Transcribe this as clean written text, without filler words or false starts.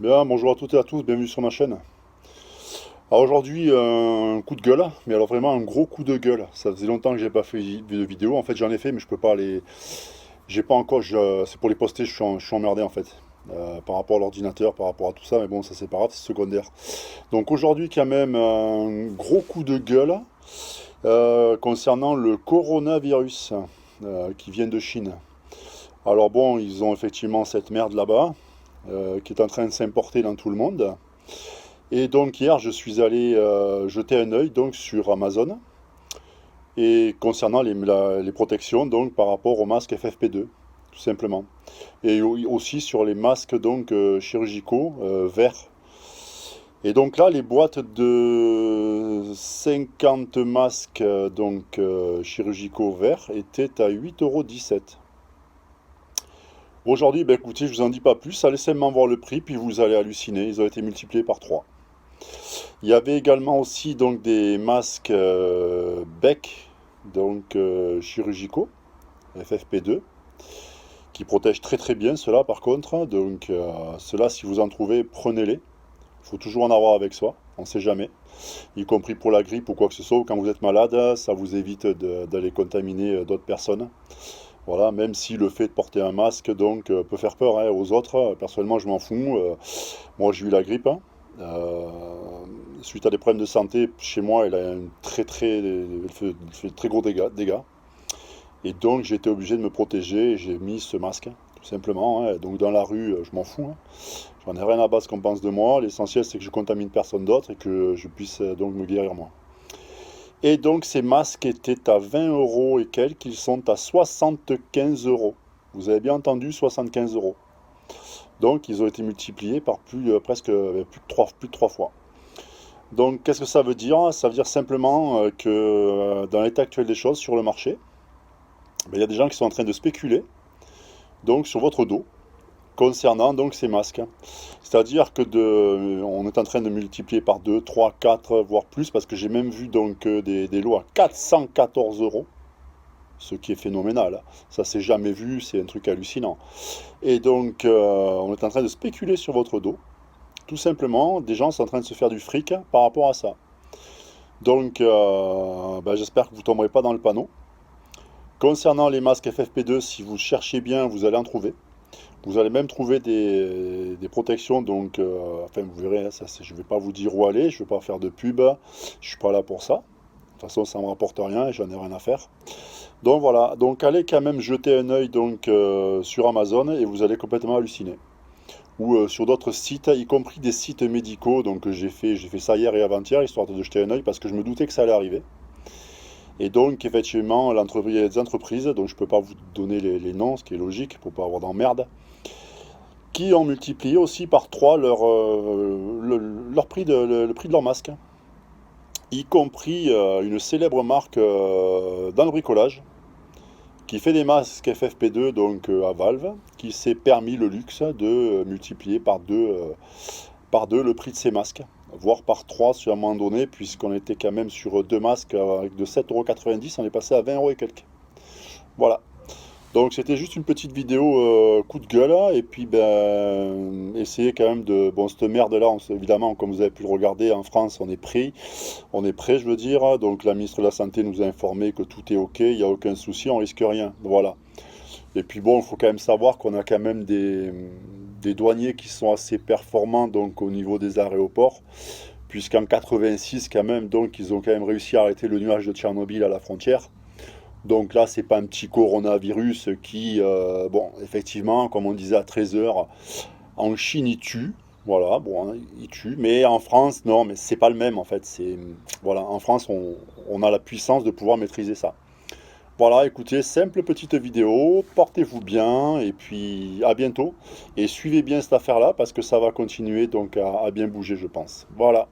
Bien, bonjour à toutes et à tous, bienvenue sur ma chaîne. Alors aujourd'hui, un coup de gueule, mais alors vraiment un gros coup de gueule. Ça faisait longtemps que j'ai pas fait de vidéo. En fait, j'en ai fait, mais je peux pas les. J'ai pas encore. C'est pour les poster, je suis emmerdé en fait. Par rapport à l'ordinateur, par rapport à tout ça, mais bon, ça c'est pas grave, c'est secondaire. Donc aujourd'hui, quand même, un gros coup de gueule concernant le coronavirus qui vient de Chine. Alors bon, ils ont effectivement cette merde là-bas qui est en train de s'importer dans tout le monde. Et donc hier, je suis allé jeter un œil donc sur Amazon et concernant les protections donc par rapport aux masques FFP2, tout simplement. Et aussi sur les masques donc chirurgicaux verts. Et donc là, les boîtes de 50 masques chirurgicaux verts étaient à 8,17 €. Aujourd'hui, ben écoutez, je vous en dis pas plus, laissez-moi voir le prix, puis vous allez halluciner, ils ont été multipliés par 3. Il y avait également aussi donc des masques bec, donc chirurgicaux, FFP2, qui protègent très très bien ceux-là par contre. Donc ceux-là, si vous en trouvez, prenez-les. Il faut toujours en avoir avec soi, on ne sait jamais. Y compris pour la grippe ou quoi que ce soit, ou quand vous êtes malade, ça vous évite d'aller contaminer d'autres personnes. Voilà, même si le fait de porter un masque donc peut faire peur hein, aux autres. Personnellement, je m'en fous. Moi, j'ai eu la grippe, hein. Euh, Suite à des problèmes de santé, chez moi, elle fait de très gros dégâts. Et donc, j'ai été obligé de me protéger et j'ai mis ce masque, tout simplement, hein. Donc, dans la rue, je m'en fous, hein. J'en ai rien à battre ce qu'on pense de moi. L'essentiel, c'est que je contamine personne d'autre et que je puisse donc me guérir moi. Et donc, ces masques étaient à 20 € et quelques, ils sont à 75 €. Vous avez bien entendu, 75 €. Donc, ils ont été multipliés par presque plus de 3 fois. Donc, qu'est-ce que ça veut dire? Ça veut dire simplement que dans l'état actuel des choses sur le marché, ben, il y a des gens qui sont en train de spéculer donc sur votre dos concernant donc ces masques. C'est-à-dire que on est en train de multiplier par 2, 3, 4, voire plus, parce que j'ai même vu donc des lots à 414 €, ce qui est phénoménal. Ça s'est jamais vu, c'est un truc hallucinant. Et donc, on est en train de spéculer sur votre dos. Tout simplement, des gens sont en train de se faire du fric par rapport à ça. Donc, ben, j'espère que vous ne tomberez pas dans le panneau. Concernant les masques FFP2, si vous cherchez bien, vous allez en trouver. Vous allez même trouver des protections, donc, enfin, vous verrez, hein, je ne vais pas vous dire où aller, je ne vais pas faire de pub, je ne suis pas là pour ça. De toute façon, ça ne me rapporte rien et j'en ai rien à faire. Donc voilà, donc allez quand même jeter un œil donc, sur Amazon et vous allez complètement halluciner. Ou sur d'autres sites, y compris des sites médicaux, donc j'ai fait ça hier et avant-hier, histoire de jeter un œil parce que je me doutais que ça allait arriver. Et donc, effectivement, il y a des entreprises, dont je ne peux pas vous donner les noms, ce qui est logique pour ne pas avoir d'emmerde, qui ont multiplié aussi par 3 leur prix le prix de leur masque, y compris une célèbre marque dans le bricolage, qui fait des masques FFP2 donc à Valve, qui s'est permis le luxe de multiplier par deux le prix de ces masques, voire par 3 sur un moment donné, puisqu'on était quand même sur deux masques avec de 7,90 €, on est passé à 20 € et quelques. Voilà. Donc c'était juste une petite vidéo coup de gueule, et puis ben essayez quand même de. Bon, cette merde là, évidemment, comme vous avez pu le regarder, en France, on est prêt, je veux dire. Donc la ministre de la Santé nous a informé que tout est ok, il n'y a aucun souci, on risque rien. Voilà. Et puis bon, il faut quand même savoir qu'on a quand même des douaniers qui sont assez performants donc au niveau des aéroports, puisqu'en 86 quand même, donc ils ont quand même réussi à arrêter le nuage de Tchernobyl à la frontière. Donc là, c'est pas un petit coronavirus qui, bon, effectivement, comme on disait à 13 heures, en Chine, il tue. Voilà, bon, hein, il tue. Mais en France, non, mais c'est pas le même en fait. Voilà, en France, on a la puissance de pouvoir maîtriser ça. Voilà, écoutez, simple petite vidéo, portez-vous bien et puis à bientôt. Et suivez bien cette affaire-là parce que ça va continuer donc à bien bouger, je pense. Voilà.